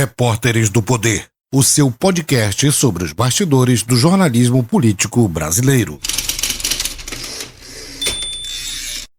Repórteres do Poder, o seu podcast sobre os bastidores do jornalismo político brasileiro.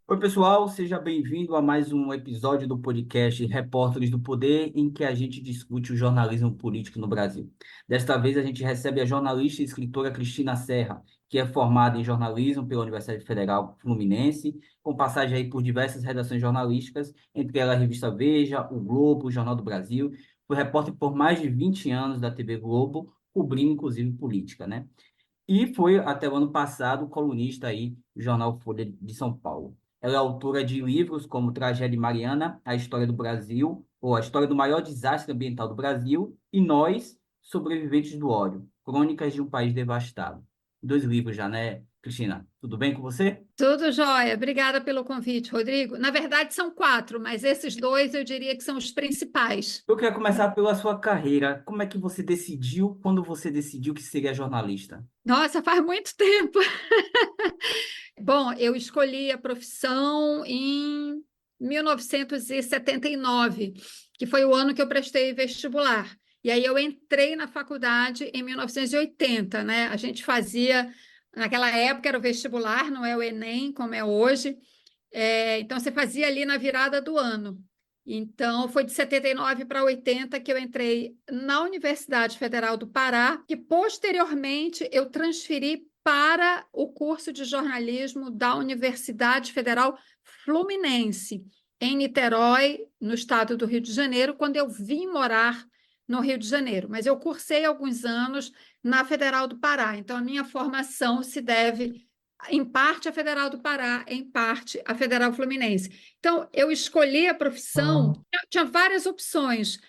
Oi, pessoal, seja bem-vindo a mais um episódio do podcast Repórteres do Poder, em que a gente discute o jornalismo político no Brasil. Desta vez, a gente recebe a jornalista e escritora Cristina Serra, que é formada em jornalismo pela Universidade Federal Fluminense, com passagem aí por diversas redações jornalísticas, entre elas a revista Veja, o Globo, o Jornal do Brasil. Foi repórter por mais de 20 anos da TV Globo, cobrindo inclusive política, né? E foi, até o ano passado, colunista aí do jornal Folha de São Paulo. Ela é autora de livros como Tragédia Mariana, A História do Brasil, ou A História do Maior Desastre Ambiental do Brasil, e Nós, Sobreviventes do Ódio, Crônicas de um País Devastado. 2 livros já, né, Cristina? Tudo bem com você? Tudo jóia. Obrigada pelo convite, Rodrigo. Na verdade, são 4, mas esses 2 eu diria que são os principais. Eu queria começar pela sua carreira. Como é que você decidiu, quando você decidiu que seria jornalista? Nossa, faz muito tempo. Bom, eu escolhi a profissão em 1979, que foi o ano que eu prestei vestibular. E aí eu entrei na faculdade em 1980, né? A gente fazia, naquela época era o vestibular, não é o Enem, como é hoje. Então, você fazia ali na virada do ano. Então, foi de 79 para 80 que eu entrei na Universidade Federal do Pará, que posteriormente eu transferi para o curso de jornalismo da Universidade Federal Fluminense, em Niterói, no estado do Rio de Janeiro, quando eu vim morar no Rio de Janeiro. Mas eu cursei alguns anos na Federal do Pará, então a minha formação se deve em parte a Federal do Pará, em parte a Federal Fluminense. Então, eu escolhi a profissão, tinha várias opções.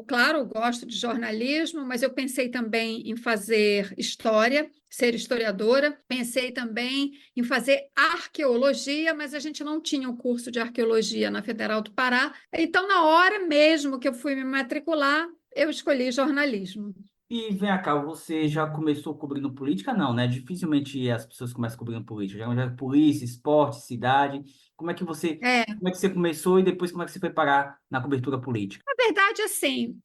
Claro, gosto de jornalismo, mas eu pensei também em fazer história, ser historiadora. Pensei também em fazer arqueologia, mas a gente não tinha um curso de arqueologia na Federal do Pará. Então, na hora mesmo que eu fui me matricular, eu escolhi jornalismo. E vem cá, você já começou cobrindo política? Não, né? Dificilmente as pessoas começam cobrindo política. Já polícia, esporte, cidade. Como é que você, É, como é que você começou e depois como é que você foi parar na cobertura política? Na verdade, assim,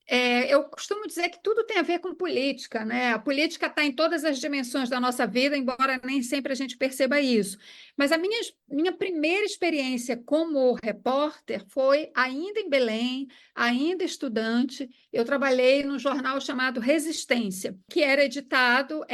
eu costumo dizer que tudo tem a ver com política, né? A política está em todas as dimensões da nossa vida, embora nem sempre a gente perceba isso. Mas a minha primeira experiência como repórter foi ainda em Belém, ainda estudante. Eu trabalhei num jornal chamado Resistência, que é editado,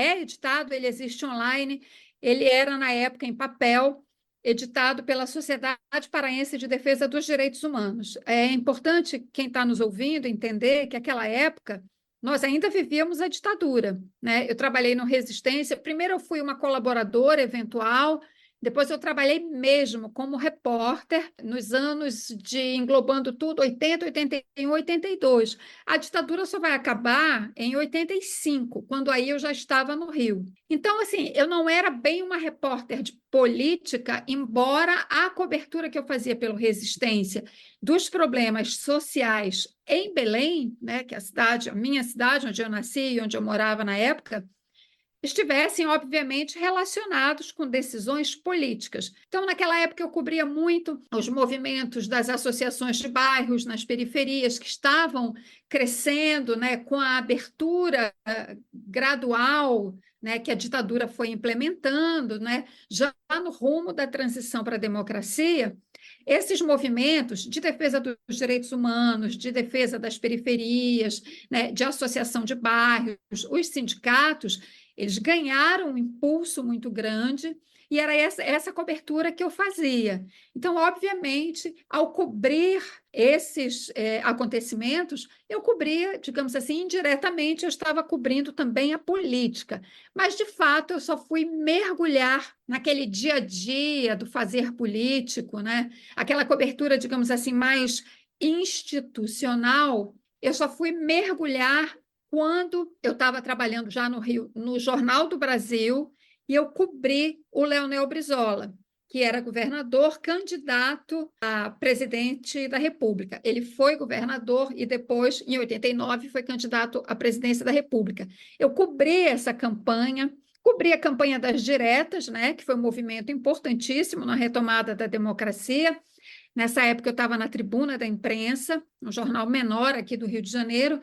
ele existe online, ele era, na época, em papel, editado pela Sociedade Paraense de Defesa dos Direitos Humanos. É importante quem está nos ouvindo entender que naquela época nós ainda vivíamos a ditadura, né? Eu trabalhei no Resistência. Primeiro eu fui uma colaboradora eventual, depois eu trabalhei mesmo como repórter nos anos de englobando tudo, 80, 81, 82. A ditadura só vai acabar em 85, quando aí eu já estava no Rio. Então, assim, eu não era bem uma repórter de política, embora a cobertura que eu fazia pelo Resistência dos problemas sociais em Belém, né, que é a minha cidade, onde eu nasci e onde eu morava na época, estivessem, obviamente, relacionados com decisões políticas. Então, naquela época, eu cobria muito os movimentos das associações de bairros nas periferias que estavam crescendo, né, com a abertura gradual, né, que a ditadura foi implementando, né, já no rumo da transição para a democracia. Esses movimentos de defesa dos direitos humanos, de defesa das periferias, né, de associação de bairros, os sindicatos, eles ganharam um impulso muito grande e era essa cobertura que eu fazia. Então, obviamente, ao cobrir esses acontecimentos, eu cobria, digamos assim, indiretamente, eu estava cobrindo também a política. Mas, de fato, eu só fui mergulhar naquele dia a dia do fazer político, né? Aquela cobertura, digamos assim, mais institucional, eu só fui mergulhar quando eu estava trabalhando já no Rio, no Jornal do Brasil, e eu cobri o Leonel Brizola, que era governador candidato a presidente da República. Ele foi governador e depois, em 89, foi candidato à presidência da República. Eu cobri essa campanha, cobri a campanha das diretas, né, que foi um movimento importantíssimo na retomada da democracia, Nessa época, eu estava na Tribuna da Imprensa, um jornal menor aqui do Rio de Janeiro,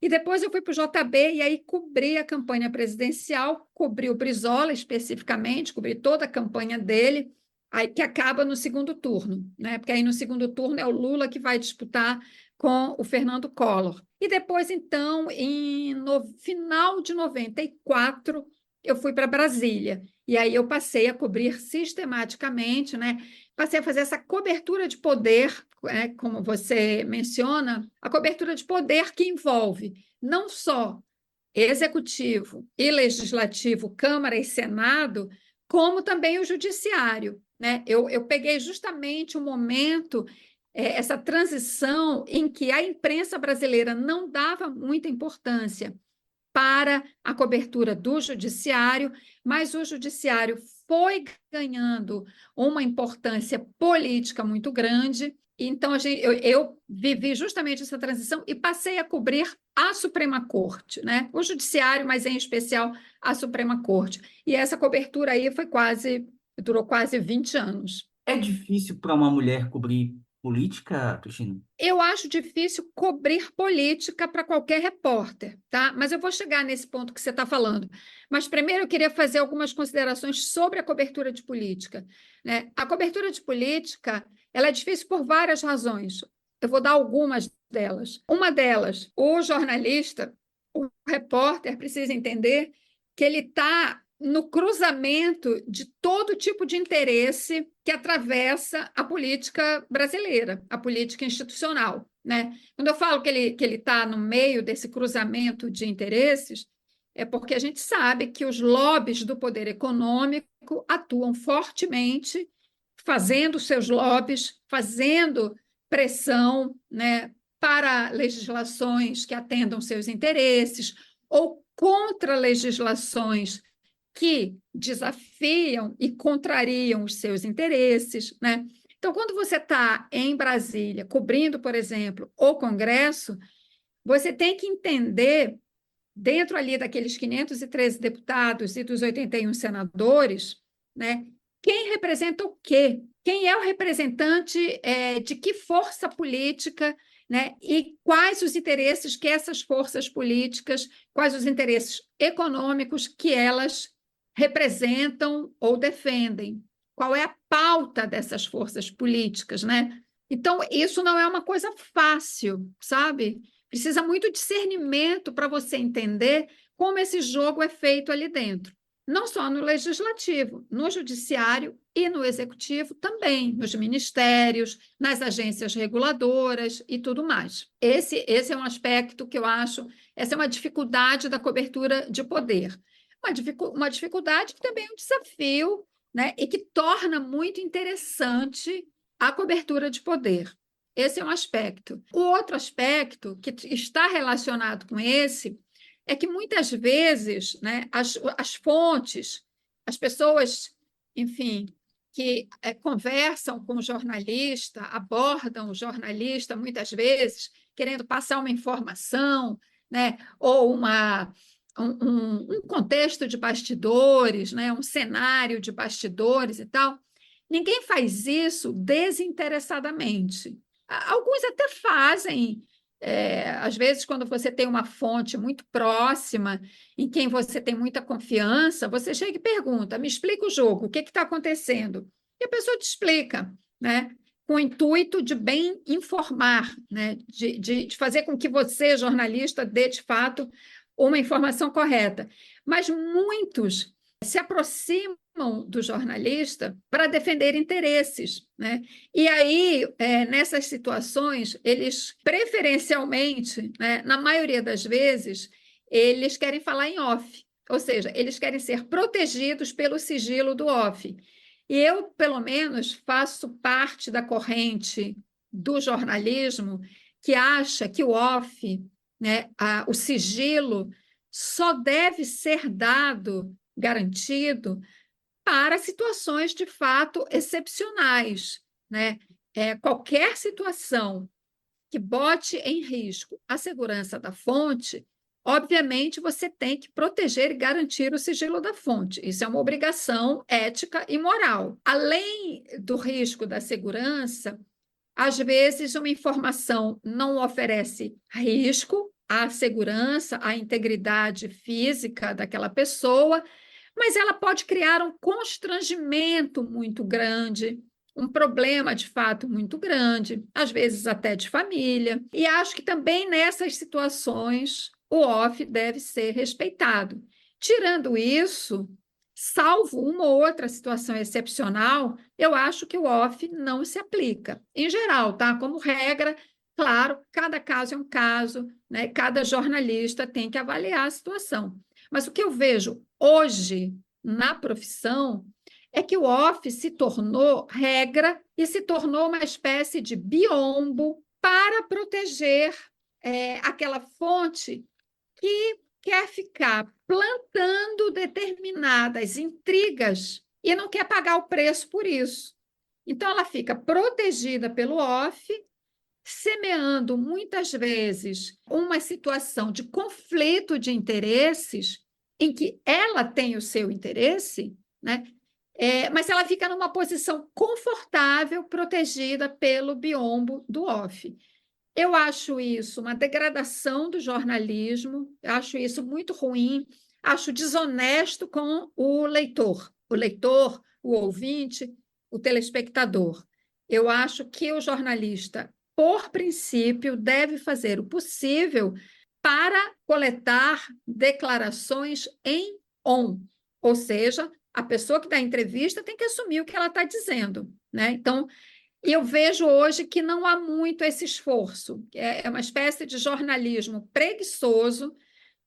e depois eu fui para o JB e aí cobri a campanha presidencial, cobri o Brizola especificamente, cobri toda a campanha dele, aí que acaba no segundo turno, né? Porque aí no segundo turno é o Lula que vai disputar com o Fernando Collor. E depois, então, no final de 94, eu fui para Brasília. E aí eu passei a cobrir sistematicamente, né? Passei a fazer essa cobertura de poder, como você menciona, a cobertura de poder que envolve não só executivo e legislativo, Câmara e Senado, como também o judiciário, né? Eu peguei justamente o momento, essa transição em que a imprensa brasileira não dava muita importância para a cobertura do judiciário, mas o judiciário foi ganhando uma importância política muito grande. Então, eu vivi justamente essa transição e passei a cobrir a Suprema Corte, né? O judiciário, mas em especial a Suprema Corte. E essa cobertura aí durou quase 20 anos. É difícil para uma mulher cobrir política, Cristina? Eu acho difícil cobrir política para qualquer repórter, tá? Mas eu vou chegar nesse ponto que você está falando. Mas primeiro eu queria fazer algumas considerações sobre a cobertura de política, né? A cobertura de política, ela é difícil por várias razões. Eu vou dar algumas delas. Uma delas, o jornalista, o repórter precisa entender que ele está no cruzamento de todo tipo de interesse que atravessa a política brasileira, a política institucional, né? Quando eu falo que ele está no meio desse cruzamento de interesses, é porque a gente sabe que os lobbies do poder econômico atuam fortemente, fazendo seus lobbies, fazendo pressão, né, para legislações que atendam seus interesses ou contra legislações que desafiam e contrariam os seus interesses, né? Então, quando você está em Brasília, cobrindo, por exemplo, o Congresso, você tem que entender, dentro ali daqueles 513 deputados e dos 81 senadores, né, quem representa o quê? Quem é o representante de que força política, né, e quais os interesses que essas forças políticas, quais os interesses econômicos que elas representam ou defendem, qual é a pauta dessas forças políticas, né? Então, isso não é uma coisa fácil, sabe? Precisa muito discernimento para você entender como esse jogo é feito ali dentro. Não só no legislativo, no judiciário e no executivo também, nos ministérios, nas agências reguladoras e tudo mais. Esse é um aspecto que eu acho, essa é uma dificuldade da cobertura de poder. Uma dificuldade que também é um desafio, né, e que torna muito interessante a cobertura de poder. Esse é um aspecto. O outro aspecto que está relacionado com esse é que muitas vezes, né, as fontes, as pessoas, enfim, que conversam com o jornalista, abordam o jornalista muitas vezes, querendo passar uma informação, né, ou um contexto de bastidores, né, um cenário de bastidores e tal. Ninguém faz isso desinteressadamente. Alguns até fazem, às vezes, quando você tem uma fonte muito próxima, em quem você tem muita confiança, você chega e pergunta: me explica o jogo, o que está acontecendo? E a pessoa te explica, né? Com o intuito de bem informar, né? De fazer com que você, jornalista, dê de fato uma informação correta. Mas muitos se aproximam do jornalista para defender interesses, né? E aí, nessas situações, eles preferencialmente, né, na maioria das vezes, eles querem falar em off, ou seja, eles querem ser protegidos pelo sigilo do off. E eu, pelo menos, faço parte da corrente do jornalismo que acha que o off, né, o sigilo, só deve ser dado, garantido, para situações de fato excepcionais, né? Qualquer situação que bote em risco a segurança da fonte, obviamente você tem que proteger e garantir o sigilo da fonte. Isso é uma obrigação ética e moral. Além do risco da segurança, Às vezes, uma informação não oferece risco à segurança, à integridade física daquela pessoa, mas ela pode criar um constrangimento muito grande, um problema de fato muito grande, às vezes até de família. E acho que também nessas situações o off deve ser respeitado. Tirando isso, salvo uma ou outra situação excepcional, eu acho que o off não se aplica. Em geral, tá? Como regra, claro, cada caso é um caso, né? Cada jornalista tem que avaliar a situação. Mas o que eu vejo hoje na profissão é que o off se tornou regra e se tornou uma espécie de biombo para proteger aquela fonte que quer ficar plantando determinadas intrigas e não quer pagar o preço por isso. Então, ela fica protegida pelo off, semeando muitas vezes uma situação de conflito de interesses, em que ela tem o seu interesse, né? Mas ela fica numa posição confortável, protegida pelo biombo do off. Eu acho isso uma degradação do jornalismo, eu acho isso muito ruim, acho desonesto com o leitor, o ouvinte, o telespectador. Eu acho que o jornalista, por princípio, deve fazer o possível para coletar declarações em on, ou seja, a pessoa que dá a entrevista tem que assumir o que ela está dizendo, né? Então, e eu vejo hoje que não há muito esse esforço. É uma espécie de jornalismo preguiçoso,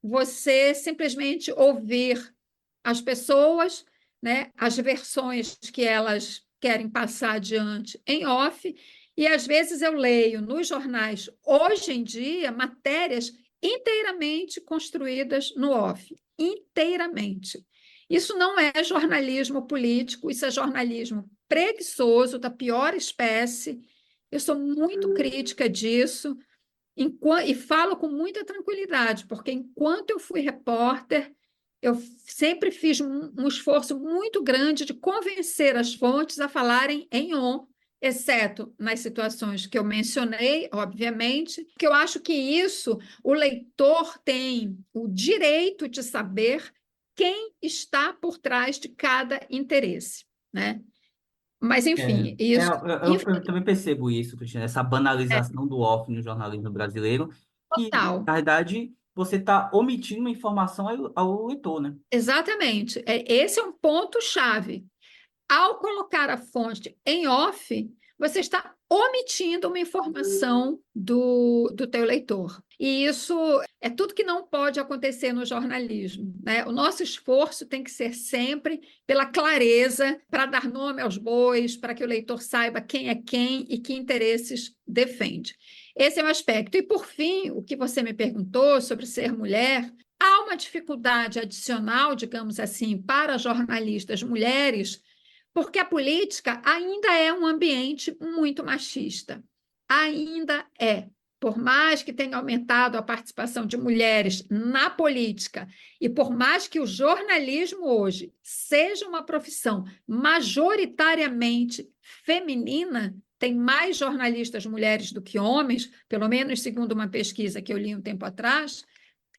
você simplesmente ouvir as pessoas, né, as versões que elas querem passar adiante em off, e às vezes eu leio nos jornais, hoje em dia, matérias inteiramente construídas no off, inteiramente. Isso não é jornalismo político, isso é jornalismo preguiçoso, da pior espécie. Eu sou muito crítica disso, e falo com muita tranquilidade, porque enquanto eu fui repórter, eu sempre fiz um esforço muito grande de convencer as fontes a falarem em on, exceto nas situações que eu mencionei, obviamente, que eu acho que isso o leitor tem o direito de saber quem está por trás de cada interesse, né? Mas, enfim, isso, Eu também percebo isso, Cristina, essa é banalização do off no jornalismo brasileiro, que, total. na verdade, você está omitindo uma informação ao leitor, né? Exatamente. Esse é um ponto-chave. Ao colocar a fonte em off, você está omitindo uma informação do teu leitor. E isso é tudo que não pode acontecer no jornalismo, né? O nosso esforço tem que ser sempre pela clareza, para dar nome aos bois, para que o leitor saiba quem é quem e que interesses defende. Esse é um aspecto. E, por fim, o que você me perguntou sobre ser mulher, há uma dificuldade adicional, digamos assim, para jornalistas mulheres, porque a política ainda é um ambiente muito machista. Ainda é. Por mais que tenha aumentado a participação de mulheres na política e por mais que o jornalismo hoje seja uma profissão majoritariamente feminina, tem mais jornalistas mulheres do que homens, pelo menos segundo uma pesquisa que eu li um tempo atrás,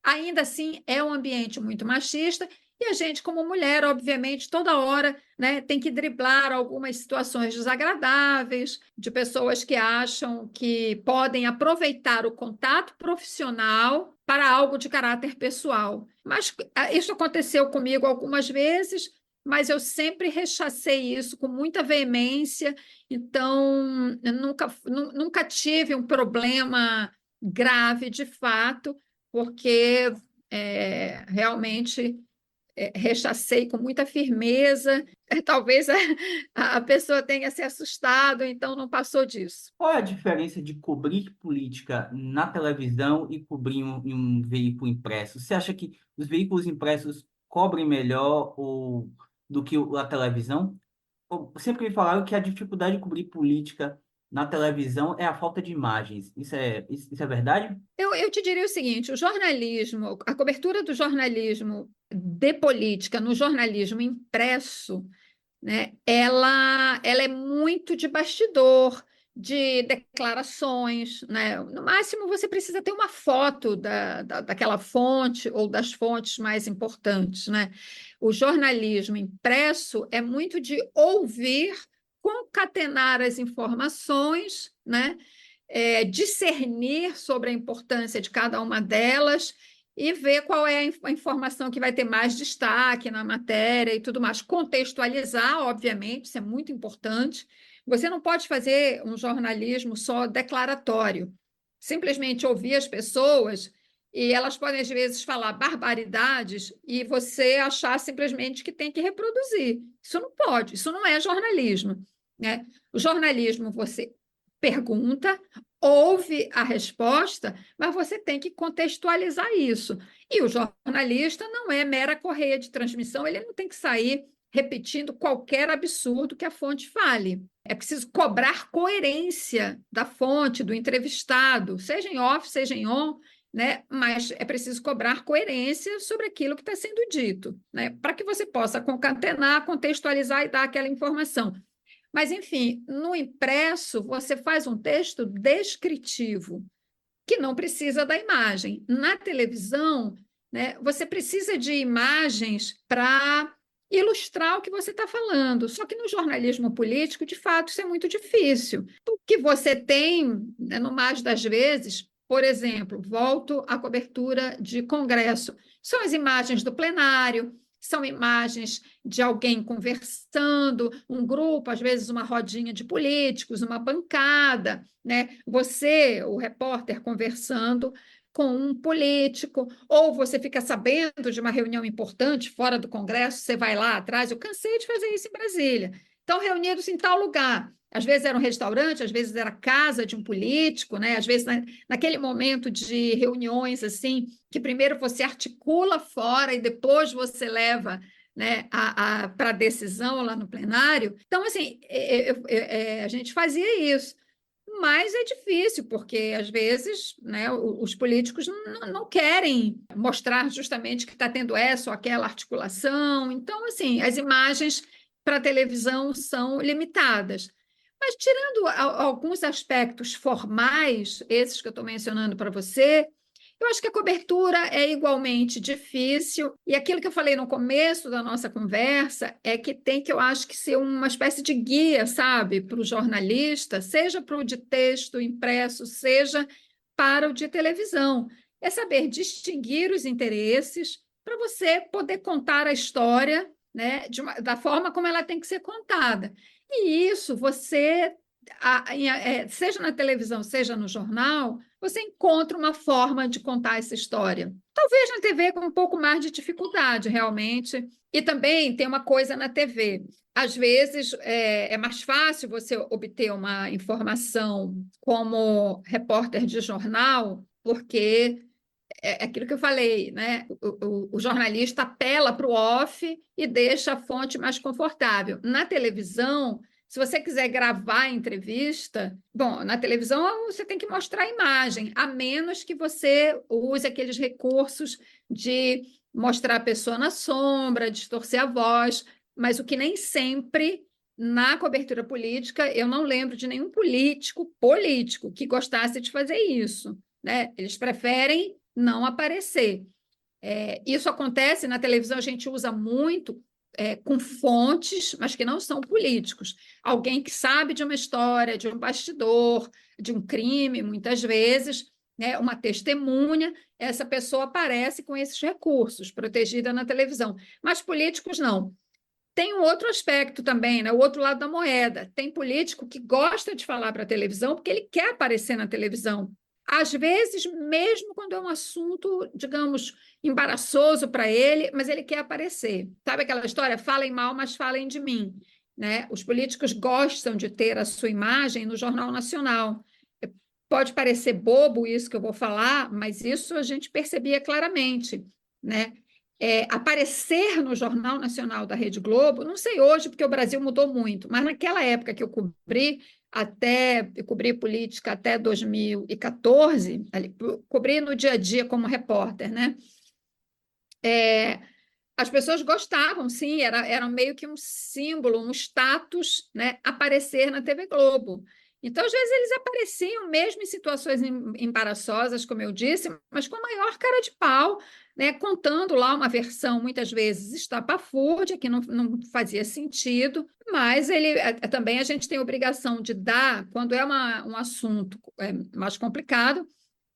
ainda assim é um ambiente muito machista e a gente, como mulher, obviamente, toda hora, né, tem que driblar algumas situações desagradáveis de pessoas que acham que podem aproveitar o contato profissional para algo de caráter pessoal. Mas isso aconteceu comigo algumas vezes, mas eu sempre rechacei isso com muita veemência, então eu nunca tive um problema grave de fato, porque realmente rechacei com muita firmeza. Talvez a pessoa tenha se assustado, então não passou disso. Qual é a diferença de cobrir política na televisão e cobrir em um veículo impresso? Você acha que os veículos impressos cobrem melhor do que a televisão? Sempre me falaram que a dificuldade de cobrir política na televisão é a falta de imagens. Isso é verdade? Eu te diria o seguinte: o jornalismo, a cobertura do jornalismo de política no jornalismo impresso, né, ela é muito de bastidor, de declarações, né? No máximo, você precisa ter uma foto daquela fonte ou das fontes mais importantes, né? O jornalismo impresso é muito de ouvir, concatenar as informações, né? Discernir sobre a importância de cada uma delas e ver qual é a informação que vai ter mais destaque na matéria e tudo mais. Contextualizar, obviamente, isso é muito importante. Você não pode fazer um jornalismo só declaratório, simplesmente ouvir as pessoas e elas podem, às vezes, falar barbaridades e você achar simplesmente que tem que reproduzir. Isso não pode, isso não é jornalismo, né? O jornalismo, você pergunta, ouve a resposta, mas você tem que contextualizar isso. E o jornalista não é mera correia de transmissão, ele não tem que sair repetindo qualquer absurdo que a fonte fale. É preciso cobrar coerência da fonte, do entrevistado, seja em off, seja em on, né? Mas é preciso cobrar coerência sobre aquilo que está sendo dito, né? Para que você possa concatenar, contextualizar e dar aquela informação. Mas, enfim, no impresso, você faz um texto descritivo, que não precisa da imagem. Na televisão, né, você precisa de imagens para ilustrar o que você está falando. Só que no jornalismo político, de fato, isso é muito difícil. O que você tem, né, no mais das vezes, por exemplo, volto à cobertura de congresso, são as imagens do plenário, são imagens de alguém conversando, um grupo, às vezes uma rodinha de políticos, uma bancada, né? Você, o repórter, conversando com um político, ou você fica sabendo de uma reunião importante fora do Congresso, você vai lá atrás. Eu cansei de fazer isso em Brasília. Então, reunidos em tal lugar. Às vezes era um restaurante, às vezes era a casa de um político, né? Às vezes naquele momento de reuniões assim, que primeiro você articula fora e depois você leva, né, para a decisão lá no plenário. Então, assim, a gente fazia isso. Mas é difícil, porque às vezes, né, os políticos não querem mostrar justamente que está tendo essa ou aquela articulação. Então, assim, as imagens para a televisão são limitadas. Mas tirando alguns aspectos formais, esses que eu estou mencionando para você, eu acho que a cobertura é igualmente difícil, e aquilo que eu falei no começo da nossa conversa é que tem que, eu acho que ser uma espécie de guia, sabe, para o jornalista, seja para o de texto impresso, seja para o de televisão. É saber distinguir os interesses para você poder contar a história, né, da forma como ela tem que ser contada. E isso você, seja na televisão, seja no jornal, você encontra uma forma de contar essa história. Talvez na TV com um pouco mais de dificuldade, realmente. E também tem uma coisa na TV. Às vezes é mais fácil você obter uma informação como repórter de jornal, porque é aquilo que eu falei, né? O jornalista apela para o off e deixa a fonte mais confortável. Na televisão, se você quiser gravar a entrevista, bom, na televisão você tem que mostrar a imagem, a menos que você use aqueles recursos de mostrar a pessoa na sombra, distorcer a voz, mas o que nem sempre na cobertura política, eu não lembro de nenhum político que gostasse de fazer isso, né? Eles preferem não aparecer. Isso acontece na televisão, a gente usa muito com fontes, mas que não são políticos. Alguém que sabe de uma história, de um bastidor, de um crime, muitas vezes, né, uma testemunha, essa pessoa aparece com esses recursos, protegida na televisão. Mas políticos não. Tem um outro aspecto também, né? O outro lado da moeda. Tem político que gosta de falar para a televisão porque ele quer aparecer na televisão. Às vezes, mesmo quando é um assunto, digamos, embaraçoso para ele, mas ele quer aparecer. Sabe aquela história? Falem mal, mas falem de mim. Né? Os políticos gostam de ter a sua imagem no Jornal Nacional. Pode parecer bobo isso que eu vou falar, mas isso a gente percebia claramente. Né? Aparecer no Jornal Nacional da Rede Globo, não sei hoje, porque o Brasil mudou muito, mas naquela época que eu cobri política até 2014, cobri no dia a dia como repórter, né? As pessoas gostavam, sim, era meio que um símbolo, um status, né, aparecer na TV Globo. Então, às vezes, eles apareciam mesmo em situações embaraçosas, como eu disse, mas com a maior cara de pau, né, contando lá uma versão, muitas vezes, estapafúrdia, que não fazia sentido, mas também a gente tem a obrigação de dar, quando é um assunto mais complicado,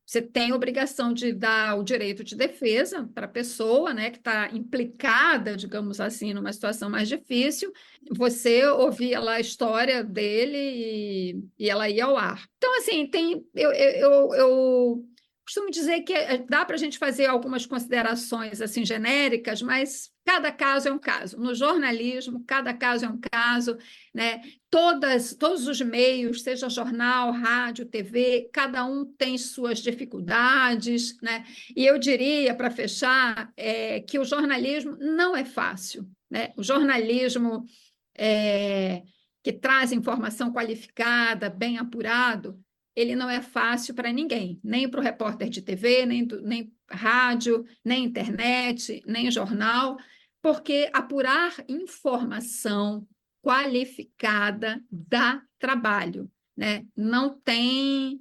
você tem a obrigação de dar o direito de defesa para a pessoa, né, que está implicada, digamos assim, numa situação mais difícil. Você ouvia lá a história dele e ela ia ao ar. Então, assim, eu costumo dizer que dá para a gente fazer algumas considerações assim genéricas, mas cada caso é um caso. No jornalismo, cada caso é um caso, né? Todos os meios, seja jornal, rádio, TV, cada um tem suas dificuldades, né? E eu diria, para fechar, que o jornalismo não é fácil, né? O jornalismo que traz informação qualificada, bem apurado, ele não é fácil para ninguém, nem para o repórter de TV, nem rádio, nem internet, nem jornal, porque apurar informação qualificada dá trabalho, né? Não tem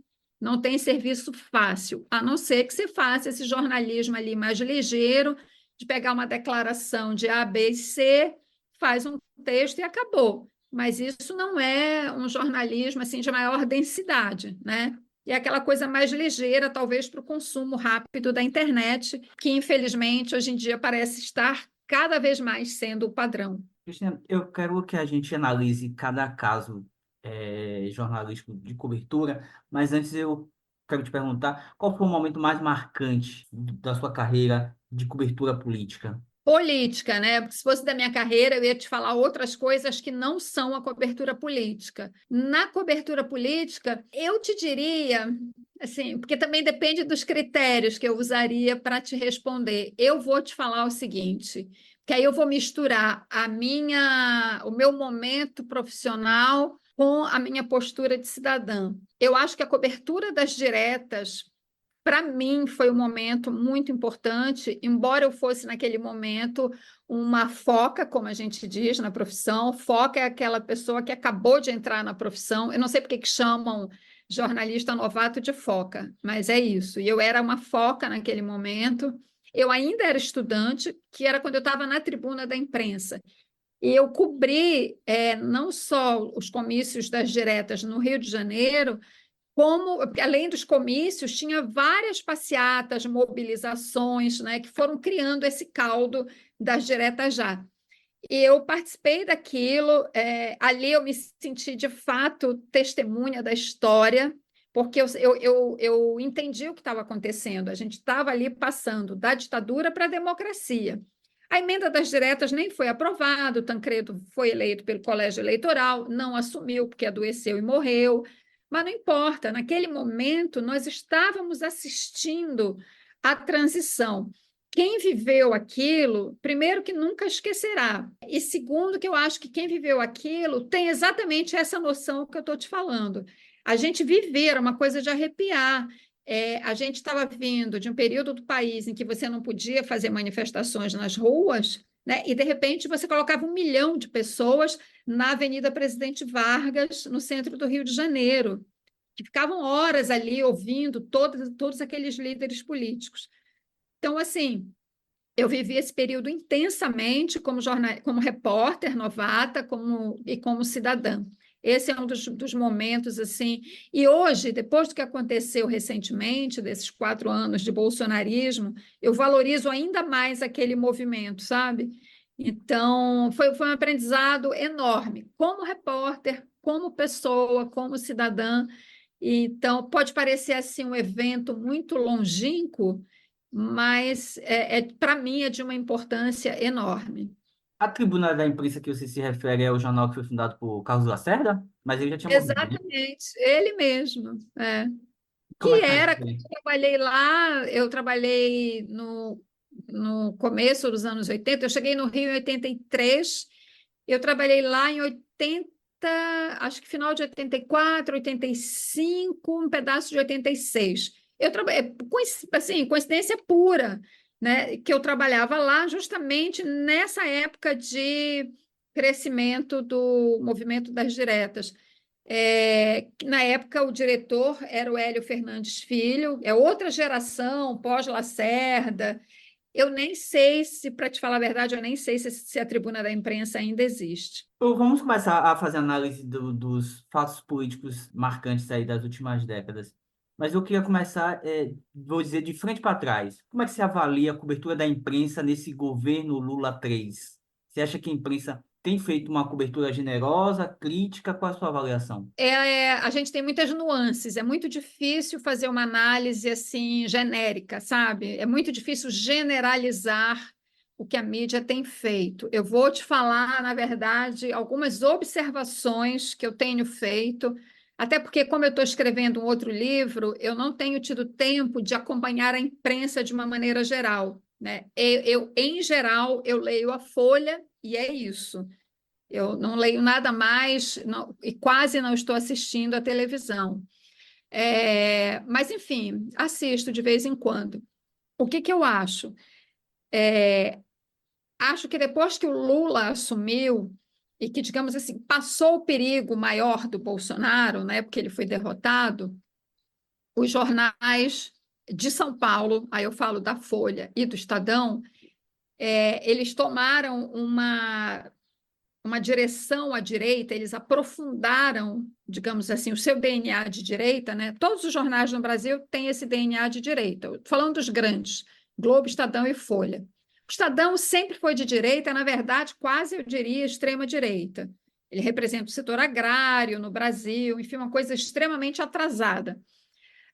serviço fácil, a não ser que você faça esse jornalismo ali mais ligeiro, de pegar uma declaração de A, B e C, faz um texto e acabou. Mas isso não é um jornalismo assim de maior densidade, né? E é aquela coisa mais ligeira, talvez, para o consumo rápido da internet, que, infelizmente, hoje em dia parece estar cada vez mais sendo o padrão. Cristina, eu quero que a gente analise cada caso jornalístico de cobertura, mas antes eu quero te perguntar qual foi o momento mais marcante da sua carreira de cobertura política? Política, né? Porque se fosse da minha carreira, eu ia te falar outras coisas que não são a cobertura política. Na cobertura política, eu te diria, assim, porque também depende dos critérios que eu usaria para te responder. Eu vou te falar o seguinte, que aí eu vou misturar o meu momento profissional com a minha postura de cidadã. Eu acho que a cobertura das diretas para mim, foi um momento muito importante, embora eu fosse, naquele momento, uma foca, como a gente diz na profissão. Foca é aquela pessoa que acabou de entrar na profissão. Eu não sei por que chamam jornalista novato de foca, mas é isso. E eu era uma foca naquele momento. Eu ainda era estudante, que era quando eu estava na tribuna da imprensa. E eu cobri não só os comícios das diretas no Rio de Janeiro, como, além dos comícios, tinha várias passeatas, mobilizações, né, que foram criando esse caldo das diretas já. E eu participei daquilo, ali eu me senti, de fato, testemunha da história, porque eu entendi o que estava acontecendo. A gente estava ali passando da ditadura para a democracia. A emenda das diretas nem foi aprovada, o Tancredo foi eleito pelo colégio eleitoral, não assumiu porque adoeceu e morreu, mas não importa, naquele momento nós estávamos assistindo à transição. Quem viveu aquilo, primeiro que nunca esquecerá, e segundo que eu acho que quem viveu aquilo tem exatamente essa noção que eu estou te falando. A gente viver uma coisa de arrepiar. A gente estava vindo de um período do país em que você não podia fazer manifestações nas ruas, né? E de repente você colocava 1 milhão de pessoas na Avenida Presidente Vargas, no centro do Rio de Janeiro, que ficavam horas ali ouvindo todos aqueles líderes políticos. Então, assim, eu vivi esse período intensamente como repórter novata e como cidadã. Esse é um dos momentos, assim. E hoje, depois do que aconteceu recentemente, desses 4 anos de bolsonarismo, eu valorizo ainda mais aquele movimento, sabe? Então, foi um aprendizado enorme, como repórter, como pessoa, como cidadã. Então, pode parecer assim um evento muito longínquo, mas para mim é de uma importância enorme. A Tribuna da Imprensa que você se refere é o jornal que foi fundado por Carlos Lacerda, mas ele já tinha morrido, né? Exatamente, ele mesmo. Como é Que que foi era, isso quando aí? eu trabalhei lá, eu trabalhei no começo dos anos 80. Eu cheguei no Rio em 83, eu trabalhei lá em 80, acho que final de 84, 85, um pedaço de 86. Eu trabalhei, assim, coincidência pura, né, que eu trabalhava lá justamente nessa época de crescimento do movimento das diretas. Na época, o diretor era o Hélio Fernandes Filho, é outra geração, pós-Lacerda. Eu nem sei se, para te falar a verdade, eu nem sei se a tribuna da imprensa ainda existe. Então, vamos começar a fazer análise dos fatos políticos marcantes aí das últimas décadas. Mas eu queria começar, vou dizer, de frente para trás. Como é que você avalia a cobertura da imprensa nesse governo Lula 3? Você acha que a imprensa tem feito uma cobertura generosa, crítica? Qual a sua avaliação? A gente tem muitas nuances, é muito difícil fazer uma análise assim genérica, sabe? É muito difícil generalizar o que a mídia tem feito. Eu vou te falar, na verdade, algumas observações que eu tenho feito, até porque, como eu estou escrevendo um outro livro, eu não tenho tido tempo de acompanhar a imprensa de uma maneira geral, né? Em geral, eu leio a Folha e é isso. Eu não leio nada mais e quase não estou assistindo à televisão. Mas, enfim, assisto de vez em quando. O que que eu acho? Acho que depois que o Lula assumiu e que, digamos assim, passou o perigo maior do Bolsonaro, né, porque ele foi derrotado, os jornais de São Paulo, aí eu falo da Folha e do Estadão, eles tomaram uma direção à direita, eles aprofundaram, digamos assim, o seu DNA de direita, né? Todos os jornais no Brasil têm esse DNA de direita. Falando dos grandes, Globo, Estadão e Folha. O Estadão sempre foi de direita, na verdade, quase eu diria extrema-direita. Ele representa o setor agrário no Brasil, enfim, uma coisa extremamente atrasada.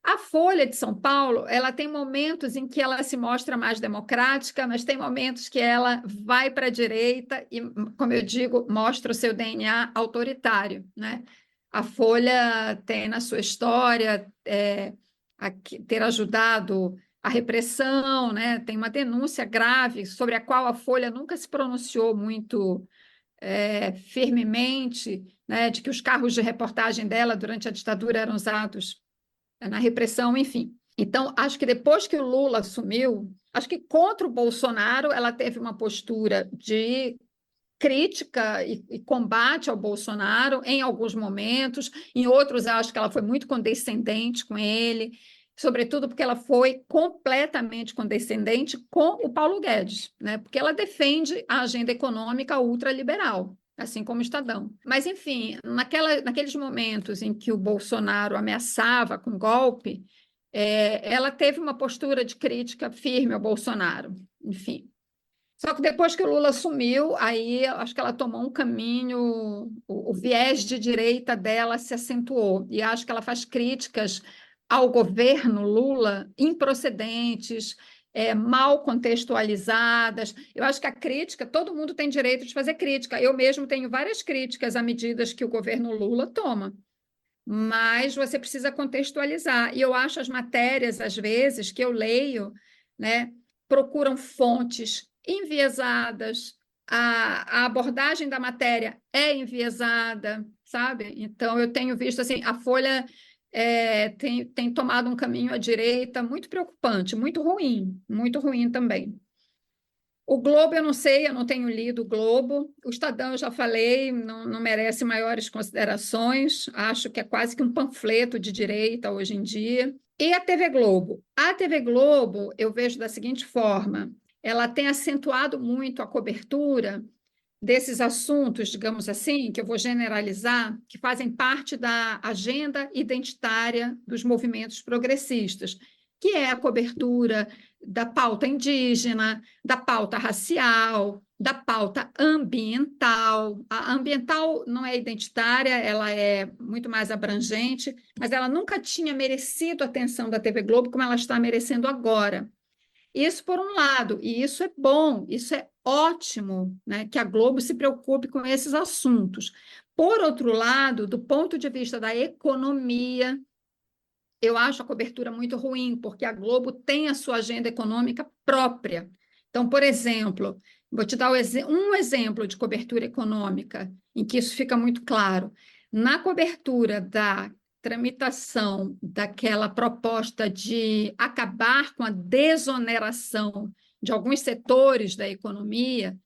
A Folha de São Paulo, ela tem momentos em que ela se mostra mais democrática, mas tem momentos que ela vai para a direita e, como eu digo, mostra o seu DNA autoritário, né? A Folha tem na sua história ter ajudado a repressão, né? Tem uma denúncia grave sobre a qual a Folha nunca se pronunciou muito firmemente, né? De que os carros de reportagem dela durante a ditadura eram usados na repressão, enfim. Então, acho que depois que o Lula assumiu, acho que contra o Bolsonaro ela teve uma postura de crítica e combate ao Bolsonaro em alguns momentos, em outros acho que ela foi muito condescendente com ele, sobretudo porque ela foi completamente condescendente com o Paulo Guedes, né? Porque ela defende a agenda econômica ultraliberal, assim como o Estadão. Mas, enfim, naqueles momentos em que o Bolsonaro ameaçava com golpe, ela teve uma postura de crítica firme ao Bolsonaro, enfim. Só que depois que o Lula assumiu, aí acho que ela tomou um caminho, o viés de direita dela se acentuou, e acho que ela faz críticas ao governo Lula improcedentes, mal contextualizadas. Eu acho que a crítica, todo mundo tem direito de fazer crítica. Eu mesmo tenho várias críticas a medidas que o governo Lula toma, mas você precisa contextualizar. E eu acho as matérias, às vezes, que eu leio, né, procuram fontes enviesadas, a abordagem da matéria é enviesada, sabe? Então, eu tenho visto assim, a Folha tem tomado um caminho à direita muito preocupante, muito ruim também. O Globo, eu não sei, eu não tenho lido o Globo. O Estadão, eu já falei, não merece maiores considerações. Acho que é quase que um panfleto de direita hoje em dia. E a TV Globo? A TV Globo, eu vejo da seguinte forma: ela tem acentuado muito a cobertura desses assuntos, digamos assim, que eu vou generalizar, que fazem parte da agenda identitária dos movimentos progressistas, que é a cobertura da pauta indígena, da pauta racial, da pauta ambiental. A ambiental não é identitária, ela é muito mais abrangente, mas ela nunca tinha merecido a atenção da TV Globo como ela está merecendo agora. Isso por um lado, e isso é bom, isso é ótimo, né, que a Globo se preocupe com esses assuntos. Por outro lado, do ponto de vista da economia, eu acho a cobertura muito ruim, porque a Globo tem a sua agenda econômica própria. Então, por exemplo, vou te dar um exemplo de cobertura econômica, em que isso fica muito claro. Na cobertura da tramitação daquela proposta de acabar com a desoneração de alguns setores da economia,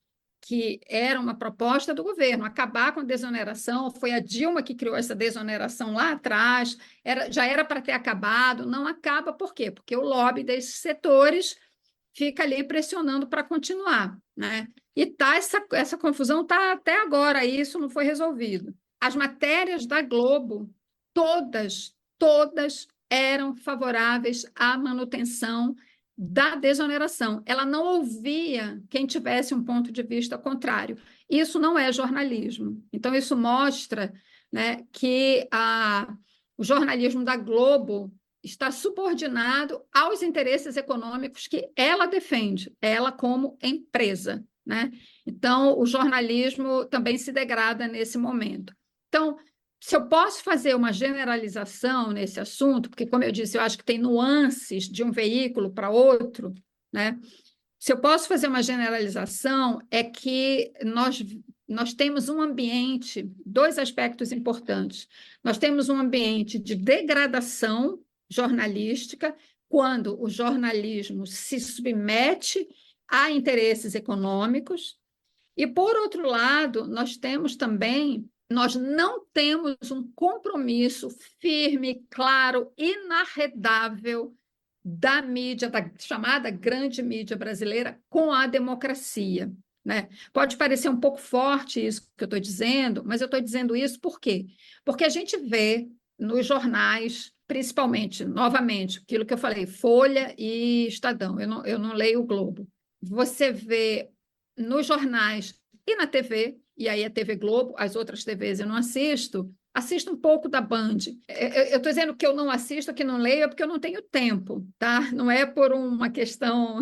que era uma proposta do governo, acabar com a desoneração. Foi a Dilma que criou essa desoneração lá atrás, já era para ter acabado, não acaba, por quê? Porque o lobby desses setores fica ali pressionando para continuar, né? E essa confusão está até agora, isso não foi resolvido. As matérias da Globo, todas eram favoráveis à manutenção da desoneração. Ela não ouvia quem tivesse um ponto de vista contrário. Isso não é jornalismo. Então, isso mostra, né, que o jornalismo da Globo está subordinado aos interesses econômicos que ela defende, ela como empresa, né? Então, o jornalismo também se degrada nesse momento. Então, se eu posso fazer uma generalização nesse assunto, porque, como eu disse, eu acho que tem nuances de um veículo para outro, né? Se eu posso fazer uma generalização, é que nós temos um ambiente, dois aspectos importantes. Nós temos um ambiente de degradação jornalística, quando o jornalismo se submete a interesses econômicos, e, por outro lado, nós não temos um compromisso firme, claro, inarredável da mídia, da chamada grande mídia brasileira, com a democracia, né? Pode parecer um pouco forte isso que eu estou dizendo, mas eu estou dizendo isso por quê? Porque a gente vê nos jornais, principalmente, novamente, aquilo que eu falei, Folha e Estadão, eu não leio o Globo. Você vê nos jornais e na TV, e aí a TV Globo, as outras TVs eu não assisto um pouco da Band. Eu estou dizendo que eu não assisto, que não leio, é porque eu não tenho tempo, tá? Não é por uma questão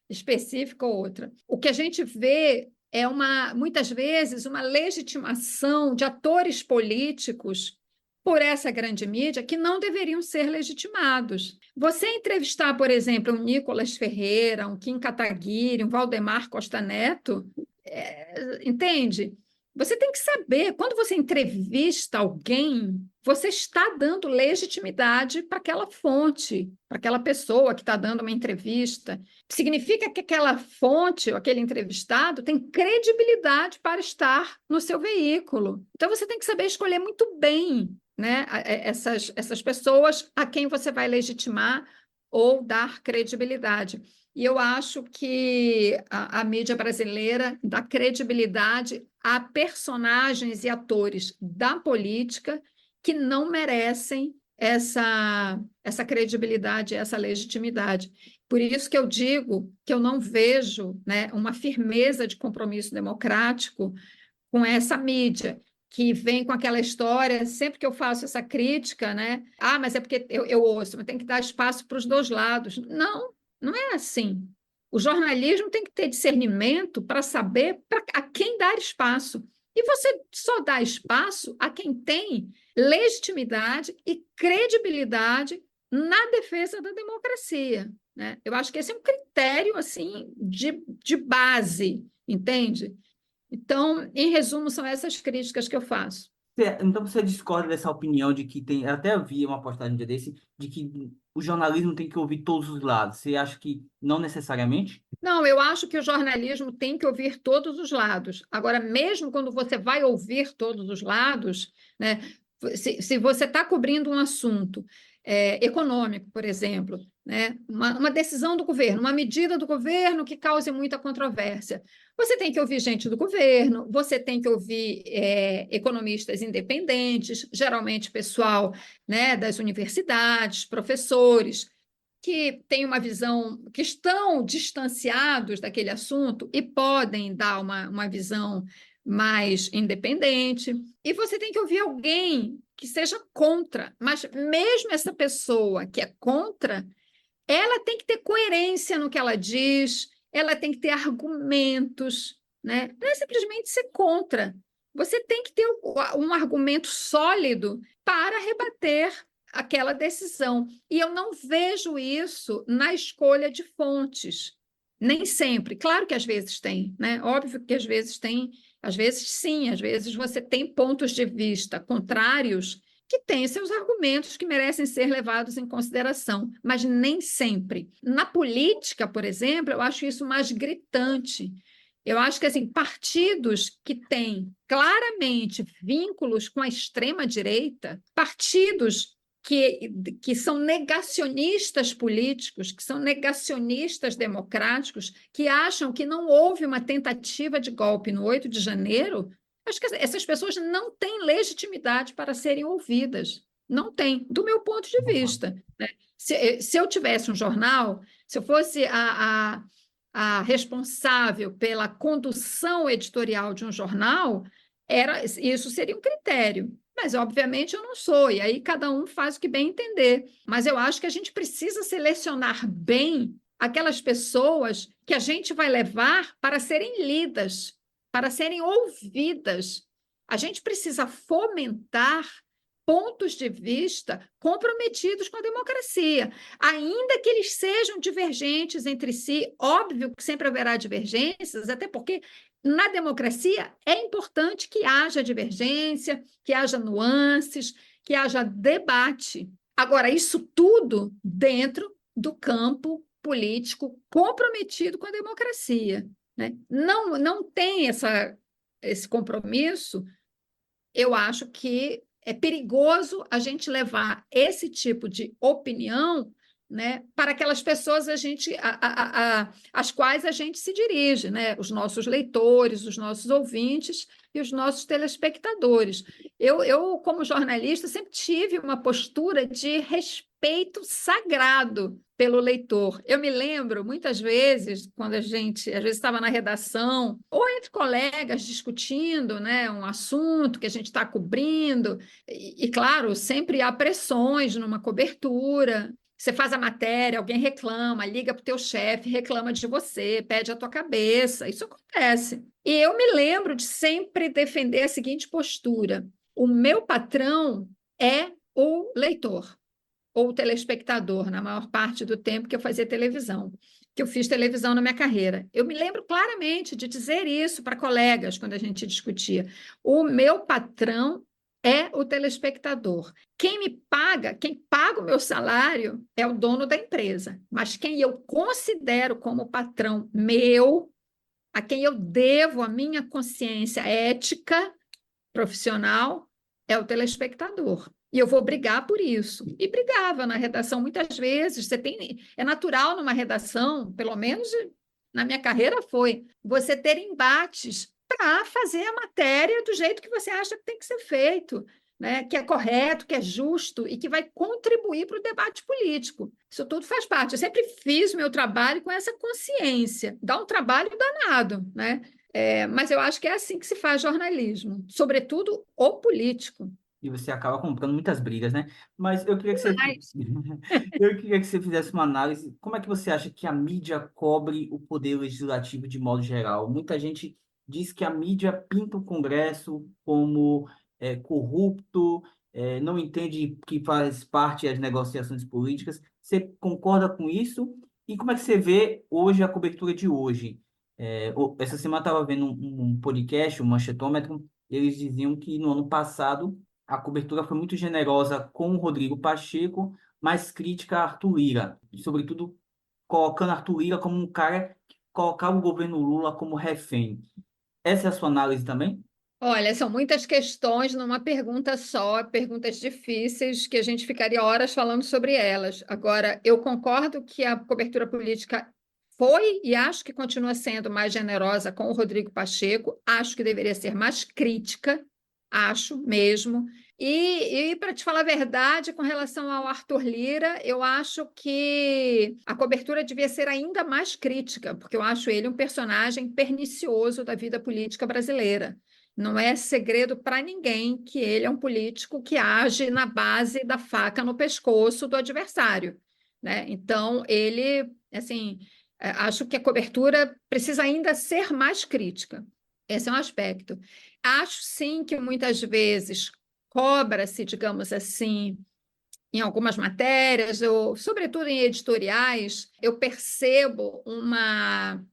específica ou outra. O que a gente vê é, muitas vezes, uma legitimação de atores políticos por essa grande mídia que não deveriam ser legitimados. Você entrevistar, por exemplo, um Nicolas Ferreira, um Kim Kataguiri, um Valdemar Costa Neto, entende? Você tem que saber, quando você entrevista alguém, você está dando legitimidade para aquela fonte, para aquela pessoa que está dando uma entrevista. Significa que aquela fonte, ou aquele entrevistado, tem credibilidade para estar no seu veículo. Então, você tem que saber escolher muito bem, né, essas pessoas a quem você vai legitimar ou dar credibilidade. E eu acho que a mídia brasileira dá credibilidade a personagens e atores da política que não merecem essa credibilidade, essa legitimidade. Por isso que eu digo que eu não vejo, né, uma firmeza de compromisso democrático com essa mídia, que vem com aquela história, sempre que eu faço essa crítica, né? Ah, mas é porque eu ouço, mas tem que dar espaço para os dois lados. Não é assim. O jornalismo tem que ter discernimento para saber a quem dar espaço. E você só dá espaço a quem tem legitimidade e credibilidade na defesa da democracia, né? Eu acho que esse é um critério assim, de base, entende? Então, em resumo, são essas críticas que eu faço. Então você discorda dessa opinião de que tem, eu até vi uma postagem um dia desse, de que o jornalismo tem que ouvir todos os lados. Você acha que não necessariamente? Não, eu acho que o jornalismo tem que ouvir todos os lados. Agora, mesmo quando você vai ouvir todos os lados, né, se você está cobrindo um assunto econômico, por exemplo, né, uma decisão do governo, uma medida do governo que cause muita controvérsia, você tem que ouvir gente do governo, você tem que ouvir economistas independentes, geralmente pessoal, né, das universidades, professores, que têm uma visão, que estão distanciados daquele assunto e podem dar uma visão mais independente. E você tem que ouvir alguém que seja contra, mas mesmo essa pessoa que é contra, ela tem que ter coerência no que ela diz, ela tem que ter argumentos, né? Não é simplesmente ser contra. Você tem que ter um argumento sólido para rebater aquela decisão. E eu não vejo isso na escolha de fontes. Nem sempre. Claro que às vezes tem, né? Óbvio que às vezes tem, às vezes sim, às vezes você tem pontos de vista contrários que têm seus argumentos que merecem ser levados em consideração, mas nem sempre. Na política, por exemplo, eu acho isso mais gritante. Eu acho que assim, partidos que têm claramente vínculos com a extrema-direita, partidos que são negacionistas políticos, que são negacionistas democráticos, que acham que não houve uma tentativa de golpe no 8 de janeiro, acho que essas pessoas não têm legitimidade para serem ouvidas. Não tem, do meu ponto de vista, né? Se eu tivesse um jornal, se eu fosse a responsável pela condução editorial de um jornal, isso seria um critério. Mas, obviamente, eu não sou, e aí cada um faz o que bem entender. Mas eu acho que a gente precisa selecionar bem aquelas pessoas que a gente vai levar para serem lidas, para serem ouvidas. A gente precisa fomentar pontos de vista comprometidos com a democracia, ainda que eles sejam divergentes entre si. Óbvio que sempre haverá divergências, até porque na democracia é importante que haja divergência, que haja nuances, que haja debate. Agora, isso tudo dentro do campo político comprometido com a democracia, né? Não tem esse compromisso. Eu acho que é perigoso a gente levar esse tipo de opinião, né, para aquelas pessoas às quais a gente se dirige, né, os nossos leitores, os nossos ouvintes e os nossos telespectadores. Como jornalista, sempre tive uma postura de respeito sagrado pelo leitor. Eu me lembro, muitas vezes, quando a gente, às vezes, estava na redação, ou entre colegas discutindo, né, um assunto que a gente está cobrindo, claro, sempre há pressões numa cobertura. Você faz a matéria, alguém reclama, liga para o teu chefe, reclama de você, pede a tua cabeça. Isso acontece. E eu me lembro de sempre defender a seguinte postura: o meu patrão é o leitor, ou o telespectador, na maior parte do tempo que eu fazia televisão, que eu fiz televisão na minha carreira. Eu me lembro claramente de dizer isso para colegas quando a gente discutia. O meu patrão é o telespectador. Quem paga o meu salário é o dono da empresa, mas quem eu considero como patrão meu, a quem eu devo a minha consciência ética profissional, é o telespectador. E eu vou brigar por isso. E brigava na redação muitas vezes. É natural numa redação, pelo menos na minha carreira foi, você ter embates para fazer a matéria do jeito que você acha que tem que ser feito, né? Que é correto, que é justo e que vai contribuir para o debate político. Isso tudo faz parte. Eu sempre fiz o meu trabalho com essa consciência. Dá um trabalho danado, né? Mas eu acho que é assim que se faz jornalismo, sobretudo o político. E você acaba comprando muitas brigas, né? Mas eu queria que você, Mas, eu queria que você fizesse uma análise. Como é que você acha que a mídia cobre o poder legislativo de modo geral? Muita gente diz que a mídia pinta o Congresso como corrupto, não entende que faz parte das negociações políticas. Você concorda com isso? E como é que você vê hoje a cobertura de hoje? Essa semana eu estava vendo um podcast, o Manchetômetro. Eles diziam que no ano passado a cobertura foi muito generosa com o Rodrigo Pacheco, mas crítica a Arthur Lira, e, sobretudo colocando Arthur Lira como um cara que colocava o governo Lula como refém. Essa é a sua análise também? olha, são muitas questões numa pergunta só, perguntas difíceis que a gente ficaria horas falando sobre elas. Agora, eu concordo que a cobertura política foi e acho que continua sendo mais generosa com o Rodrigo Pacheco, acho que deveria ser mais crítica, acho mesmo. E para te falar a verdade, com relação ao Arthur Lira, eu acho que a cobertura devia ser ainda mais crítica, porque eu acho ele um personagem pernicioso da vida política brasileira. Não é segredo para ninguém que ele é um político que age na base da faca no pescoço do adversário, né? Então, ele, assim, acho que a cobertura precisa ainda ser mais crítica. Esse é um aspecto. Acho, sim, que muitas vezes cobra-se, digamos assim, em algumas matérias, ou sobretudo em editoriais, eu percebo uma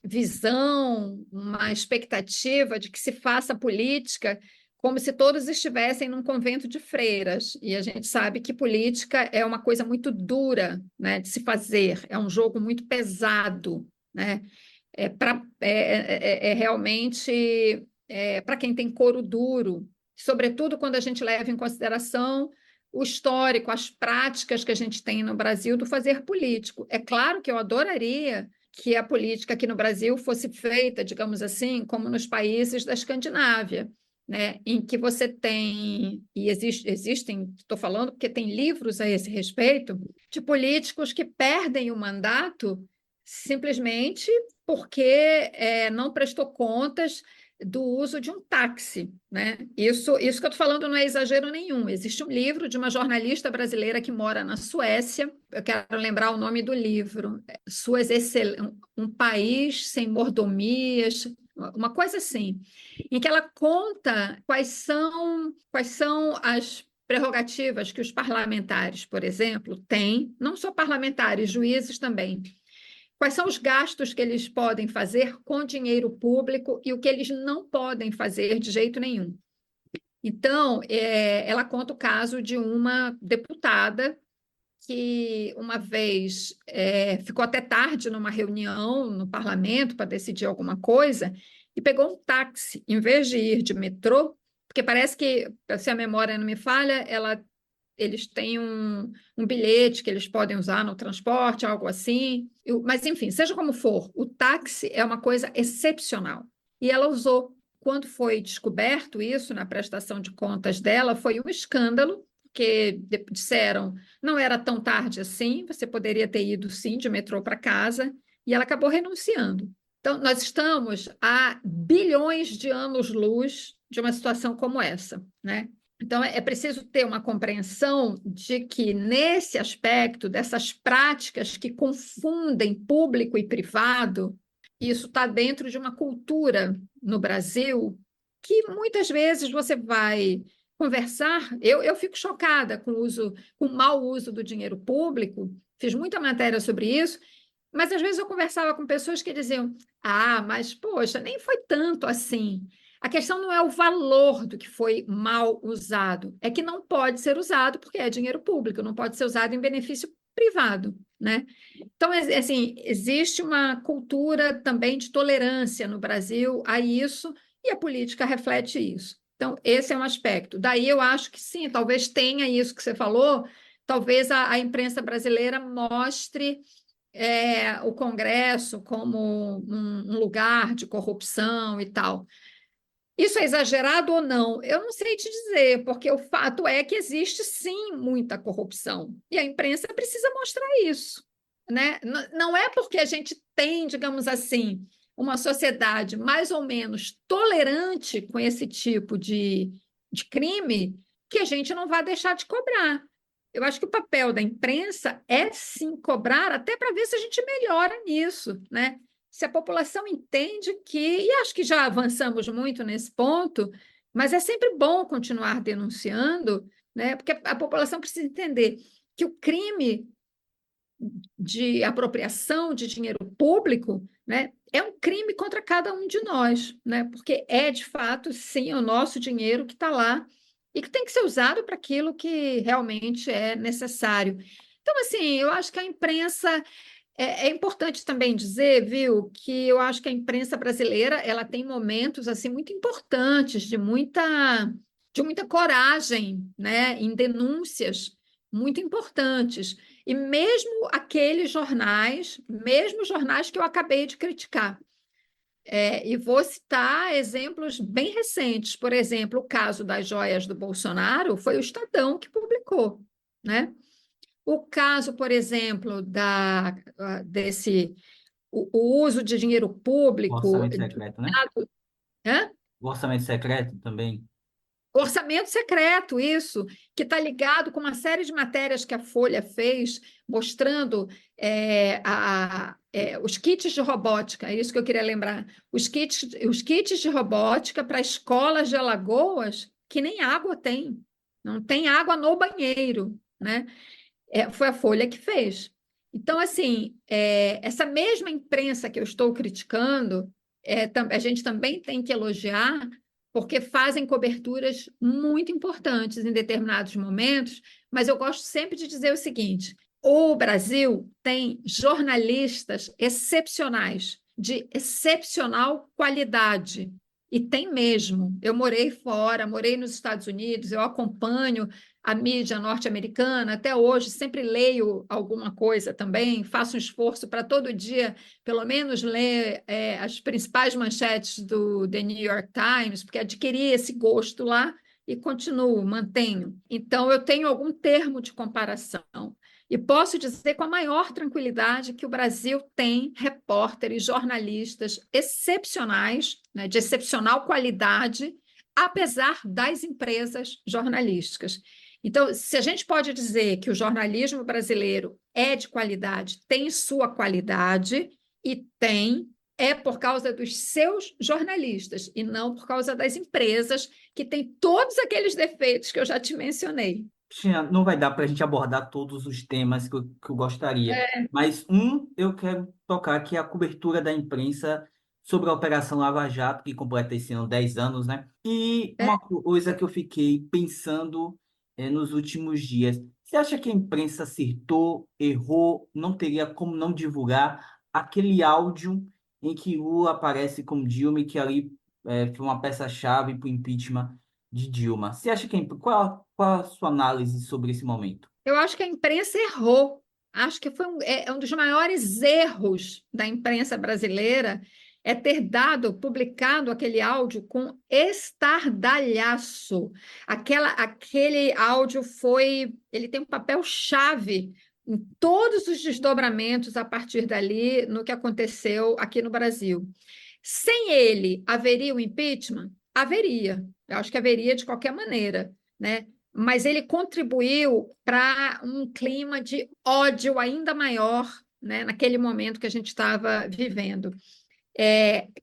visão, uma expectativa de que se faça política como se todos estivessem num convento de freiras. E a gente sabe que política é uma coisa muito dura, né, de se fazer, é um jogo muito pesado, né? realmente para quem tem couro duro, sobretudo quando a gente leva em consideração o histórico, as práticas que a gente tem no Brasil do fazer político. É claro que eu adoraria que a política aqui no Brasil fosse feita, digamos assim, como nos países da Escandinávia, né, em que você tem, e existem, estou falando porque tem livros a esse respeito, de políticos que perdem o mandato simplesmente porque não prestou contas do uso de um táxi, né? Isso que eu estou falando não é exagero nenhum. Existe um livro de uma jornalista brasileira que mora na Suécia. Eu quero lembrar o nome do livro. Um país sem mordomias, uma coisa assim, em que ela conta quais são as prerrogativas que os parlamentares, por exemplo, têm, não só parlamentares, juízes também. Quais são os gastos que eles podem fazer com dinheiro público e o que eles não podem fazer de jeito nenhum. Então, ela conta o caso de uma deputada que uma vez ficou até tarde numa reunião no parlamento para decidir alguma coisa e pegou um táxi, em vez de ir de metrô, porque parece que, se a memória não me falha, eles têm um bilhete que eles podem usar no transporte, algo assim. Mas, enfim, seja como for, o táxi é uma coisa excepcional. E ela usou. Quando foi descoberto isso na prestação de contas dela, foi um escândalo, porque disseram não era tão tarde assim, você poderia ter ido sim de metrô para casa, e ela acabou renunciando. Então, nós estamos a bilhões de anos-luz de uma situação como essa, né? Então, é preciso ter uma compreensão de que, nesse aspecto, dessas práticas que confundem público e privado, isso está dentro de uma cultura no Brasil que muitas vezes você vai conversar. Eu fico chocada com o mau uso do dinheiro público, fiz muita matéria sobre isso, mas às vezes eu conversava com pessoas que diziam: ah, mas poxa, nem foi tanto assim. A questão não é o valor do que foi mal usado, é que não pode ser usado porque é dinheiro público, não pode ser usado em benefício privado, né? Então, assim, existe uma cultura também de tolerância no Brasil a isso, e a política reflete isso. Então, esse é um aspecto. Daí eu acho que sim, talvez tenha isso que você falou, talvez a imprensa brasileira mostre o Congresso como um lugar de corrupção e tal. Isso é exagerado ou não? Eu não sei te dizer, porque o fato é que existe sim muita corrupção e a imprensa precisa mostrar isso, né? Não é porque a gente tem, digamos assim, uma sociedade mais ou menos tolerante com esse tipo de crime que a gente não vai deixar de cobrar. Eu acho que o papel da imprensa é sim cobrar, até para ver se a gente melhora nisso, né? Se a população entende que, e acho que já avançamos muito nesse ponto, mas é sempre bom continuar denunciando, né? Porque a população precisa entender que o crime de apropriação de dinheiro público, né, é um crime contra cada um de nós, né? Porque é, de fato, sim, o nosso dinheiro que está lá e que tem que ser usado para aquilo que realmente é necessário. Então, assim, eu acho que a imprensa é importante também dizer, viu, que eu acho que a imprensa brasileira ela tem momentos assim muito importantes de muita coragem, né, em denúncias muito importantes. E mesmo jornais que eu acabei de criticar. E vou citar exemplos bem recentes. Por exemplo, o caso das joias do Bolsonaro foi o Estadão que publicou, né? O caso, por exemplo, o uso de dinheiro O público, orçamento secreto, né? hã? O orçamento secreto também. Orçamento secreto, isso, que está ligado com uma série de matérias que a Folha fez, mostrando os kits de robótica, é isso que eu queria lembrar. Os kits de robótica para escolas de Alagoas que nem água tem, não tem água no banheiro, né? Foi a Folha que fez. Então, assim, essa mesma imprensa que eu estou criticando, a gente também tem que elogiar, porque fazem coberturas muito importantes em determinados momentos, mas eu gosto sempre de dizer o seguinte: o Brasil tem jornalistas excepcionais, de excepcional qualidade. E tem mesmo. Eu morei fora, morei nos Estados Unidos, eu acompanho a mídia norte-americana, até hoje sempre leio alguma coisa também, faço um esforço para todo dia, pelo menos, ler as principais manchetes do The New York Times, porque adquiri esse gosto lá e continuo, mantenho. Então, eu tenho algum termo de comparação. E posso dizer com a maior tranquilidade que o Brasil tem repórteres, jornalistas excepcionais, né, de excepcional qualidade, apesar das empresas jornalísticas. Então, se a gente pode dizer que o jornalismo brasileiro é de qualidade, tem sua qualidade, e é por causa dos seus jornalistas, e não por causa das empresas, que têm todos aqueles defeitos que eu já te mencionei. Cristina, não vai dar para a gente abordar todos os temas que eu gostaria, mas eu quero tocar, que é a cobertura da imprensa sobre a Operação Lava Jato, que completa esse ano 10 anos, né? E uma coisa que eu fiquei pensando nos últimos dias, você acha que a imprensa acertou, errou, não teria como não divulgar aquele áudio em que Lula aparece com Dilma, e que ali foi uma peça-chave para o impeachment de Dilma? Você acha que qual a sua análise sobre esse momento? Eu acho que a imprensa errou. Acho que foi um dos maiores erros da imprensa brasileira é ter publicado aquele áudio com estardalhaço. Aquele áudio ele tem um papel-chave em todos os desdobramentos a partir dali no que aconteceu aqui no Brasil. Sem ele, haveria o impeachment? Haveria. Eu acho que haveria de qualquer maneira, né? Mas ele contribuiu para um clima de ódio ainda maior, né, naquele momento que a gente estava vivendo.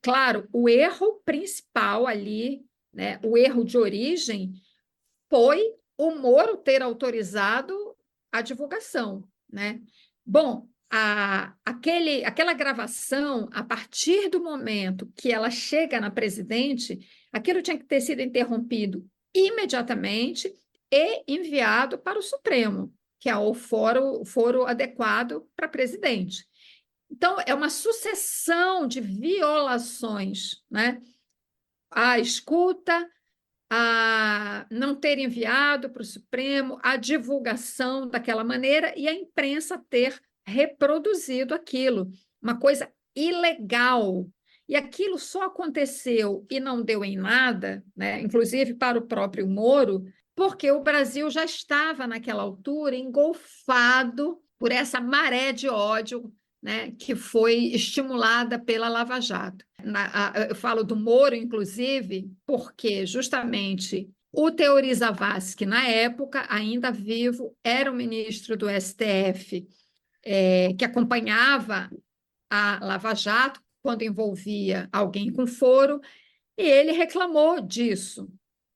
Claro, o erro principal ali, né, o erro de origem, foi o Moro ter autorizado a divulgação, né? Bom, aquela gravação, a partir do momento que ela chega na presidente, aquilo tinha que ter sido interrompido imediatamente e enviado para o Supremo, que é o foro adequado para presidente. Então, é uma sucessão de violações, né? A escuta, a não ter enviado para o Supremo, a divulgação daquela maneira e a imprensa ter reproduzido aquilo, uma coisa ilegal. E aquilo só aconteceu e não deu em nada, né? Inclusive para o próprio Moro, porque o Brasil já estava, naquela altura, engolfado por essa maré de ódio, né, que foi estimulada pela Lava Jato. Eu falo do Moro, inclusive, porque justamente o Teori Zavascki, na época, ainda vivo, era o ministro do STF, que acompanhava a Lava Jato quando envolvia alguém com foro, e ele reclamou disso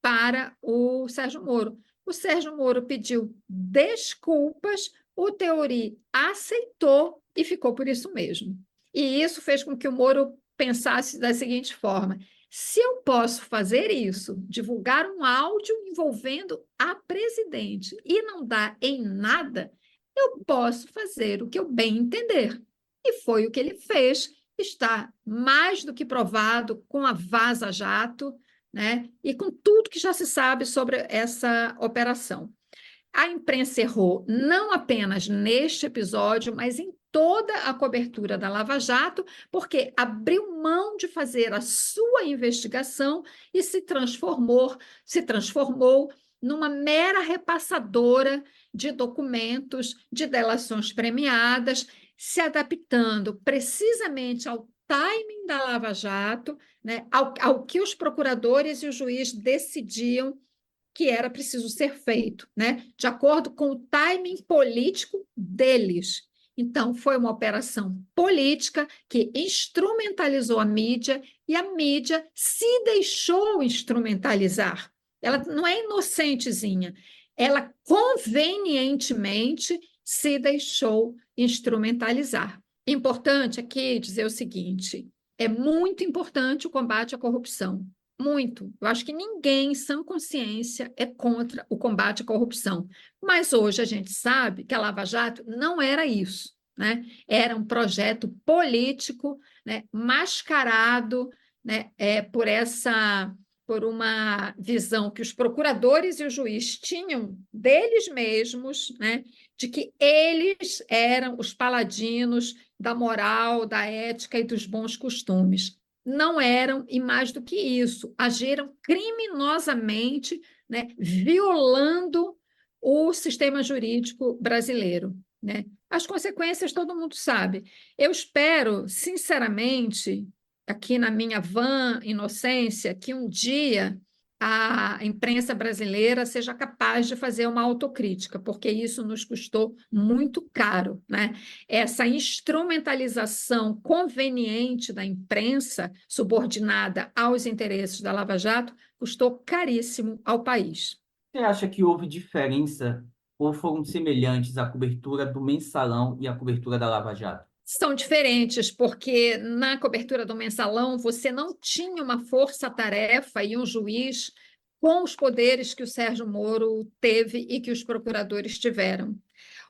para o Sérgio Moro. O Sérgio Moro pediu desculpas, o Teori aceitou e ficou por isso mesmo. E isso fez com que o Moro pensasse da seguinte forma: se eu posso fazer isso, divulgar um áudio envolvendo a presidente e não dar em nada, eu posso fazer o que eu bem entender. E foi o que ele fez, está mais do que provado com a Vaza Jato, né? E com tudo que já se sabe sobre essa operação. A imprensa errou não apenas neste episódio, mas em toda a cobertura da Lava Jato, porque abriu mão de fazer a sua investigação e se transformou numa mera repassadora de documentos, de delações premiadas, se adaptando precisamente ao timing da Lava Jato, né, ao que os procuradores e o juiz decidiam que era preciso ser feito, né, de acordo com o timing político deles. Então, foi uma operação política que instrumentalizou a mídia e a mídia se deixou instrumentalizar. Ela não é inocentezinha, ela convenientemente se deixou instrumentalizar. Importante aqui dizer o seguinte: é muito importante o combate à corrupção. Muito. Eu acho que ninguém, em sã consciência, é contra o combate à corrupção. Mas hoje a gente sabe que a Lava Jato não era isso. né? Era um projeto político, né, mascarado, né, por uma visão que os procuradores e o juiz tinham deles mesmos, né, de que eles eram os paladinos da moral, da ética e dos bons costumes. Não eram, e mais do que isso, agiram criminosamente, né, violando o sistema jurídico brasileiro, né? As consequências todo mundo sabe. Eu espero, sinceramente, aqui na minha vã inocência, que um dia a imprensa brasileira seja capaz de fazer uma autocrítica, porque isso nos custou muito caro, né? Essa instrumentalização conveniente da imprensa, subordinada aos interesses da Lava Jato, custou caríssimo ao país. Você acha que houve diferença ou foram semelhantes a cobertura do Mensalão e a cobertura da Lava Jato? São diferentes, porque na cobertura do Mensalão você não tinha uma força-tarefa e um juiz com os poderes que o Sérgio Moro teve e que os procuradores tiveram.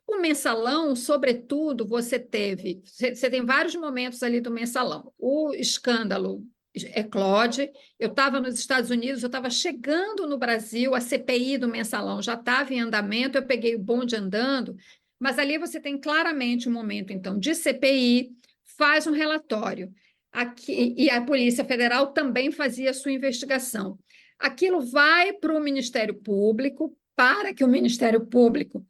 O Mensalão, sobretudo, você tem vários momentos ali do Mensalão. O escândalo eclode. Eu estava nos Estados Unidos, eu estava chegando no Brasil, a CPI do Mensalão já estava em andamento, eu peguei o bonde andando, mas ali você tem claramente um momento, então, de CPI, faz um relatório. Aqui, e a Polícia Federal também fazia a sua investigação. Aquilo vai para o Ministério Público, para que o Ministério Público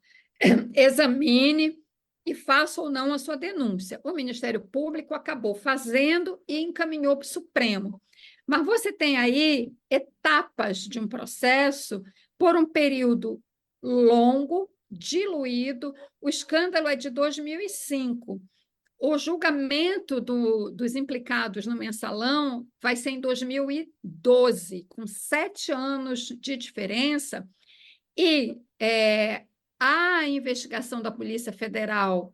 examine e faça ou não a sua denúncia. O Ministério Público acabou fazendo e encaminhou para o Supremo. Mas você tem aí etapas de um processo por um período longo, diluído. O escândalo é de 2005. O julgamento dos implicados no Mensalão vai ser em 2012, com 7 anos de diferença, e a investigação da Polícia Federal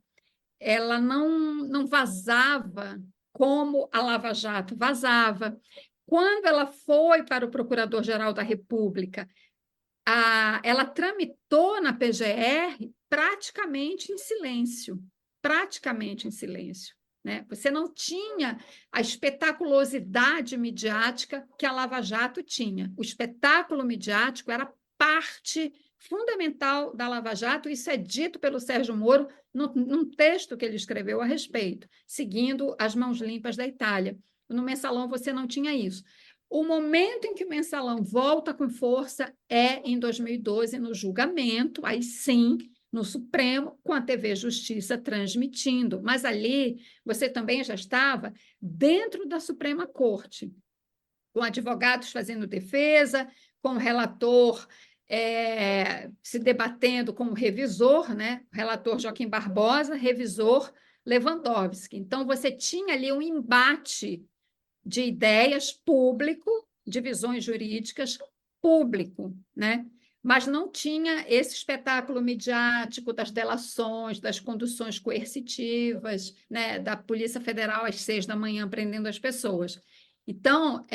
ela não vazava como a Lava Jato vazava. Quando ela foi para o Procurador-Geral da República, ela tramitou na PGR praticamente em silêncio, né? Você não tinha a espetaculosidade midiática que a Lava Jato tinha. O espetáculo midiático era parte fundamental da Lava Jato, isso é dito pelo Sérgio Moro num texto que ele escreveu a respeito, seguindo as mãos limpas da Itália. No Mensalão você não tinha isso. O momento em que o Mensalão volta com força é em 2012, no julgamento, aí sim, no Supremo, com a TV Justiça transmitindo. Mas ali você também já estava dentro da Suprema Corte, com advogados fazendo defesa, com o relator se debatendo com o revisor, né? O relator Joaquim Barbosa, revisor Lewandowski. Então, você tinha ali um embate de ideias público, de visões jurídicas público, né? Mas não tinha esse espetáculo midiático das delações, das conduções coercitivas, né? Da Polícia Federal às 6 da manhã prendendo as pessoas. Então,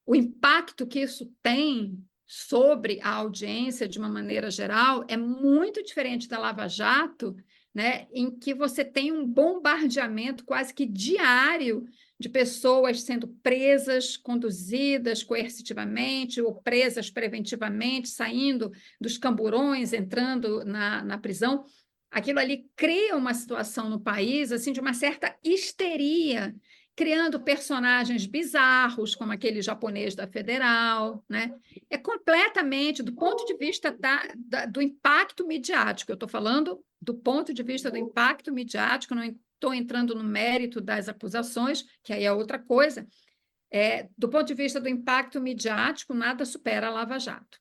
o impacto que isso tem sobre a audiência, de uma maneira geral, é muito diferente da Lava Jato, né, em que você tem um bombardeamento quase que diário de pessoas sendo presas, conduzidas coercitivamente ou presas preventivamente, saindo dos camburões, entrando na prisão. Aquilo ali cria uma situação no país assim, de uma certa histeria, criando personagens bizarros, como aquele japonês da Federal, né? É completamente, do ponto de vista do impacto midiático, eu estou falando do ponto de vista do impacto midiático, não estou entrando no mérito das acusações, que aí é outra coisa, do ponto de vista do impacto midiático, nada supera a Lava Jato.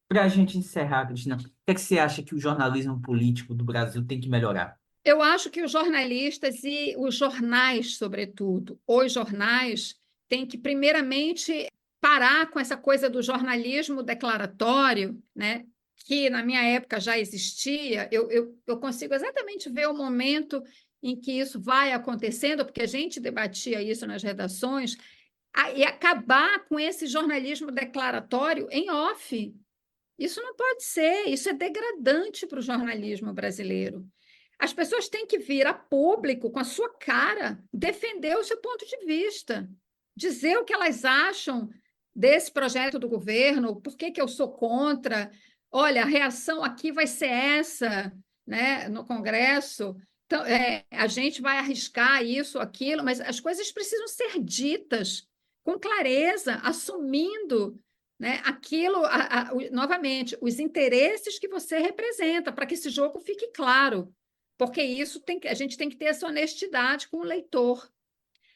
Para a gente encerrar, Cristina, o que é que você acha que o jornalismo político do Brasil tem que melhorar? Eu acho que os jornalistas e os jornais, sobretudo, os jornais, têm que, primeiramente, parar com essa coisa do jornalismo declaratório, né? Que na minha época já existia. Eu consigo exatamente ver o momento em que isso vai acontecendo, porque a gente debatia isso nas redações, e acabar com esse jornalismo declaratório em off. Isso não pode ser, isso é degradante para o jornalismo brasileiro. As pessoas têm que vir a público, com a sua cara, defender o seu ponto de vista, dizer o que elas acham desse projeto do governo, por que eu sou contra, olha, a reação aqui vai ser essa, né, no Congresso, então, a gente vai arriscar isso, aquilo, mas as coisas precisam ser ditas com clareza, assumindo, né, aquilo, novamente, os interesses que você representa, para que esse jogo fique claro, porque isso a gente tem que ter essa honestidade com o leitor.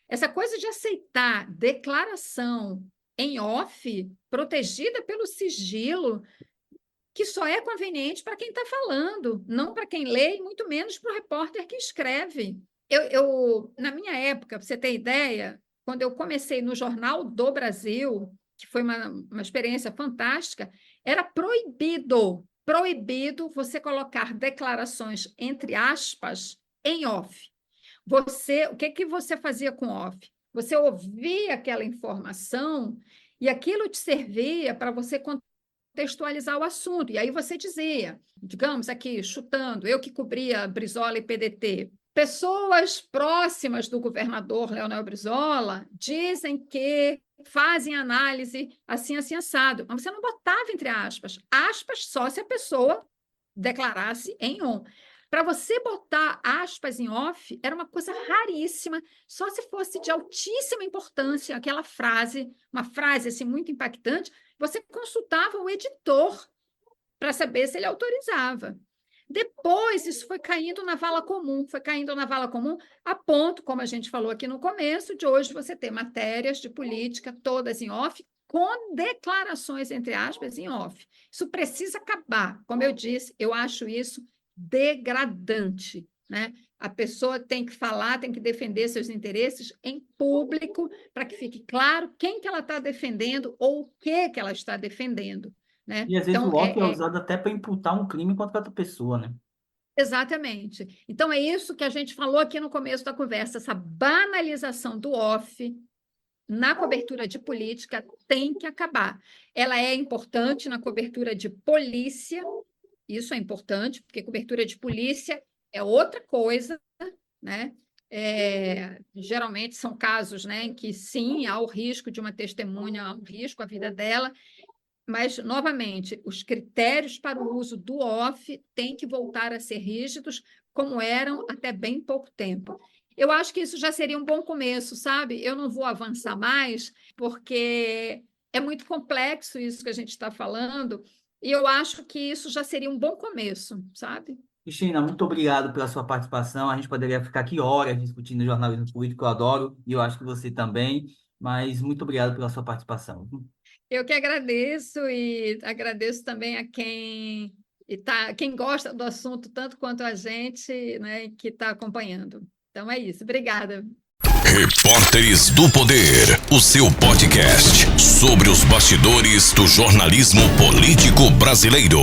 Essa coisa de aceitar declaração em off, protegida pelo sigilo, que só é conveniente para quem está falando, não para quem lê, e muito menos para o repórter que escreve. Na minha época, para você ter ideia, quando eu comecei no Jornal do Brasil, que foi uma experiência fantástica, era proibido você colocar declarações, entre aspas, em off. O que você fazia com off? Você ouvia aquela informação e aquilo te servia para você contextualizar o assunto. E aí você dizia, digamos aqui, chutando, eu que cobria Brizola e PDT, pessoas próximas do governador Leonel Brizola dizem que fazem análise assim, assim, assado. Mas você não botava entre aspas. Aspas só se a pessoa declarasse em on. Para você botar aspas em off, era uma coisa raríssima, só se fosse de altíssima importância, aquela frase, uma frase assim, muito impactante, você consultava o editor para saber se ele autorizava. Depois, isso foi caindo na vala comum, a ponto, como a gente falou aqui no começo, de hoje você ter matérias de política todas em off, com declarações, entre aspas, em off. Isso precisa acabar. Como eu disse, eu acho isso degradante, né? A pessoa tem que falar, tem que defender seus interesses em público, para que fique claro quem que ela está defendendo ou o que ela está defendendo, né? E às vezes Então, o off é usado até para imputar um crime contra outra pessoa, né? exatamente. Então, é isso que a gente falou aqui no começo da conversa, essa banalização do off na cobertura de política tem que acabar. Ela é importante na cobertura de polícia, isso é importante, porque cobertura de polícia é outra coisa, né? Geralmente são casos, né, em que sim, há o risco de uma testemunha, há um risco à vida dela, mas, novamente, os critérios para o uso do off têm que voltar a ser rígidos, como eram até bem pouco tempo. Eu acho que isso já seria um bom começo, sabe? Eu não vou avançar mais, porque é muito complexo isso que a gente está falando, e eu acho que isso já seria um bom começo, sabe? Cristina, muito obrigado pela sua participação. A gente poderia ficar aqui horas discutindo jornalismo político, eu adoro, e eu acho que você também, mas muito obrigado pela sua participação. Eu que agradeço e agradeço também a quem gosta do assunto tanto quanto a gente, né, que está acompanhando. Então é isso. Obrigada. Repórteres do Poder, o seu podcast sobre os bastidores do jornalismo político brasileiro.